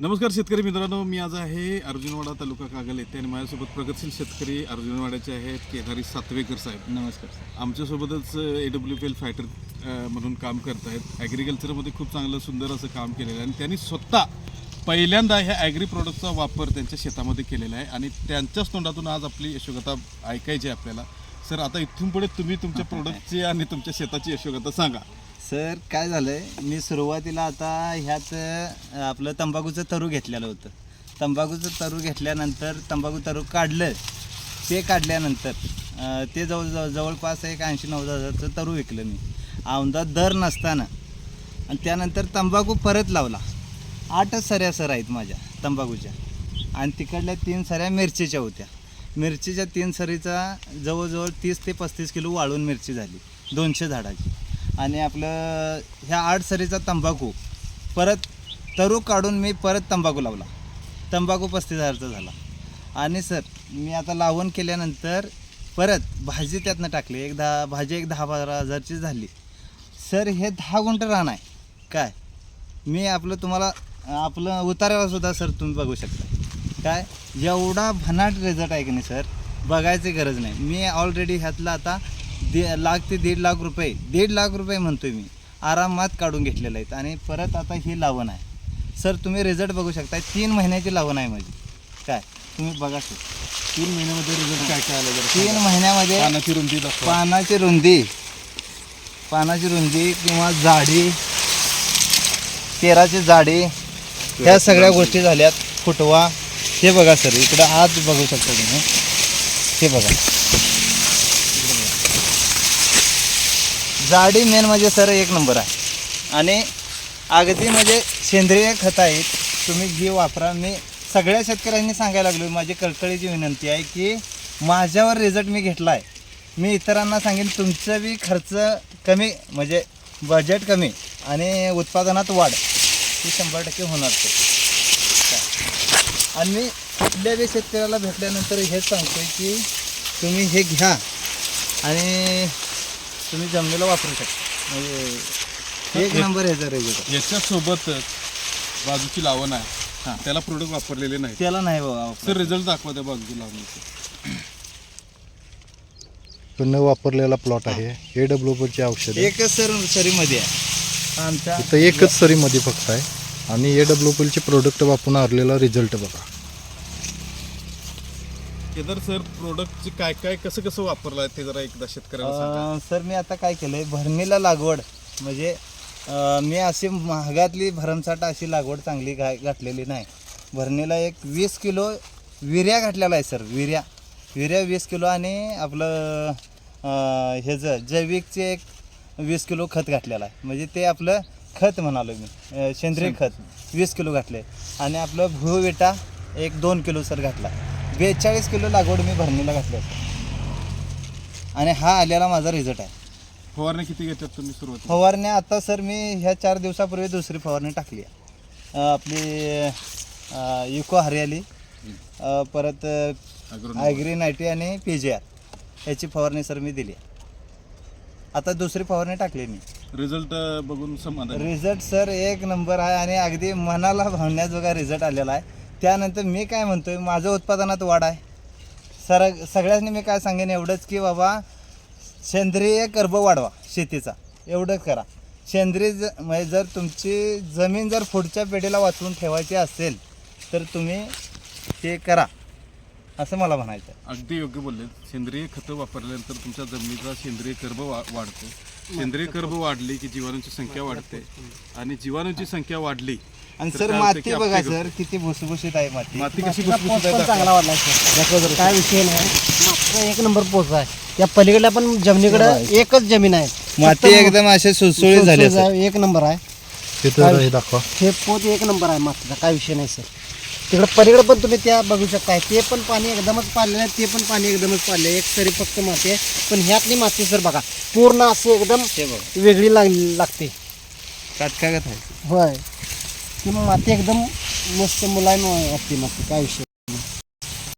नमस्कार शेतकरी मित्रांनो, मी आज आहे अर्जुनवाडा तालुका कागल येथे आणि माझ्यासोबत प्रगतशील शेतकरी अर्जुनवाड्याचे आहेत केदारी सातवेकर साहेब. नमस्कार सर. आमच्यासोबतच AWPL फायटर म्हणून काम करत आहेत. ॲग्रिकल्चरमध्ये खूप चांगलं सुंदर असं काम केलेलं आहे आणि त्यांनी स्वतः पहिल्यांदा ह्या ॲग्री प्रोडक्टचा वापर त्यांच्या शेतामध्ये केलेला आहे आणि त्यांच्याच तोंडातून आज आपली यशोगाथा ऐकायची आहे आपल्याला. सर, आता इथून पुढे तुम्ही तुमच्या प्रोडक्टची आणि तुमच्या शेताची यशोगाथा सांगा. सर, काय झालं आहे, मी सुरुवातीला आता ह्यात आपलं तंबाखूचं तरू घेतलेलं होतं. तंबाखूचं तरू घेतल्यानंतर तंबाखू तरू काढलं. ते काढल्यानंतर ते जवळपास एक 80-90 हजारचं तरू विकलं मी औंधा दर नसताना. आणि त्यानंतर तंबाखू परत लावला. 8 सऱ्या सर आहेत माझ्या तंबाखूच्या आणि तिकडल्या 3 सऱ्या मिरचीच्या होत्या. मिरचीच्या 3 सरीचा जवळजवळ 30 ते 35 किलो वाळून मिरची झाली 200 झाडाची. आणि आपलं ह्या 8 सरीचा तंबाखू परत तरू काढून मी परत तंबाखू लावला. तंबाखू 35,000चा झाला. आणि सर, मी आता लावण केल्यानंतर परत भाजी त्यातनं टाकली. भाजी एक 10-12 हजारची झाली. सर, हे 10 गुंठ रान आहे. काय मी तुम्हाला आपलं उतार्यालासुद्धा सर तुम्ही बघू शकता. काय एवढा भन्नाट रिझल्ट आहे की नाही सर, बघायची गरज नाही. मी ऑलरेडी ह्यातला आता 1 लाख ते 1.5 लाख रुपये 1.5 लाख रुपये म्हणतोय मी आरामात काढून घेतलेलं आहेत. आणि परत आता ही लावण आहे सर, तुम्ही रिझल्ट बघू शकता. 3 महिन्याची लावण आहे माझी. काय तुम्ही बघा सर, 3 महिन्यामध्ये रिझल्ट काय काय आलं? 3 महिन्यामध्ये पानाची रुंदी दाखवा. पानाची रुंदी किंवा जाडी, पेराची जाडी, ह्या सगळ्या गोष्टी झाल्यात. फुटवा हे बघा सर, इकडं आज बघू शकता तुम्ही. हे बघा, जाडी मेन म्हणजे सर 1 नंबर आहे. आणि अगदी म्हणजे सेंद्रिय खत आहेत, तुम्ही जी वापरा. मी सगळ्या शेतकऱ्यांनी सांगायला लागलो, माझी कळकळीची विनंती आहे की माझ्यावर रिझल्ट मी घेतला आहे. मी इतरांना सांगेन तुमचं बी खर्च कमी, म्हणजे बजेट कमी आणि उत्पादनात वाढ ही 100% होणार ते. आणि मी कुठल्या बी शेतकऱ्याला भेटल्यानंतर हेच सांगतोय की तुम्ही हे घ्या आणि तुम्ही जमिनीला वापरू शकता. म्हणजे 1 नंबर ह्याचा रिझल्ट. याच्यासोबत बाजूची लावण आहे, हां, त्याला प्रोडक्ट वापरलेले नाही. त्याला नाही बाबा सर, रिझल्ट दाखवा त्या बाजूची लावणीचे. न वापरलेला प्लॉट आहे. AWPLचे औषध एकच सरीमध्ये आहे आमच्या इथं, एकच सरीमध्ये फक्त आहे. आणि AWPLचे प्रोडक्ट वापरून आलेला रिझल्ट बघा. केदार सर, प्रोडक्टचे काय काय कसं कसं वापरलं आहे ते जरा एकदा शेतकऱ्याला सांगा. सर, मी आता काय केलं आहे, भरणीला लागवड म्हणजे मी अशी महागातली भरमसाठ अशी लागवड चांगली घातलेली नाही. भरणीला एक 20 किलो विर्या घातलेला आहे सर. विर्या 20 किलो आणि आपलं ह्याचं जैविकचे एक 20 किलो खत घातलेलं आहे. म्हणजे ते आपलं खत म्हणालो मी, सेंद्रिय खत 20 किलो घातले. आणि आपलं भूविटा एक 2 किलो सर घातला. 42 किलो लागवड मी भरणीला घातली आणि हा आलेला माझा रिझल्ट आहे. फवारणी किती घेतात तुम्ही सुरुवात? फवारण्या आता सर मी ह्या 4 दिवसापूर्वी दुसरी फवारणी टाकली आहे. आपली इको हरियाली, परत ॲग्री 90 आणि PGR ह्याची फवारणी सर मी दिली आहे. आता दुसरी फवारणी टाकली मी. रिझल्ट बघून समाधान? रिझल्ट सर 1 नंबर आहे आणि अगदी मनाला भावण्याजोगा रिझल्ट आलेला आहे. त्यानंतर मी काय म्हणतोय, माझं उत्पादनात वाढ आहे. सगळ्यांनी मी काय सांगेन एवढंच की बाबा सेंद्रिय कर्ब वाढवा शेतीचा, एवढंच करा. म्हणजे जर तुमची जमीन जर पुढच्या पिढीला वाचवून ठेवायची असेल तर तुम्ही ते करा, असं मला म्हणायचं आहे. अगदी योग्य बोलले. सेंद्रिय खतं वापरल्यानंतर तुमच्या जमिनीचा सेंद्रिय कर्ब वाढतो. सेंद्रिय कर्ब वाढली की जीवाणूंची संख्या वाढते आणि जीवाणूंची संख्या वाढली. आणि सर, माती बघा सर किती भुसभुशीत आहे. माती कशी भुसभुशीत आहे? चांगला वाढला सर, काय विषय नाही. मात्र 1 नंबर पोच आहे. त्या पलीकडल्या पण जमिनीकडे एकच जमीन आहे. माती एकदम असे सुळसुळीत झाले सर. 1 नंबर आहे. तिथं हे दाखवा. हे पोत 1 नंबर आहे मातीचा, काय विषय नाही सर. तिकडे पलीकडे पण तुम्ही त्या बघू शकताय, ते पण पाणी एकदमच पाडलेलं आहे, ते पण पाणी एकदमच पाडले. एक सरी फक्त माती आहे, पण ह्यातली माती सर बघा पूर्ण असं एकदम वेगळी लागते. काटकागत आहे. होय, ती माती एकदम मस्त मुलायम असते माती, काय विषय.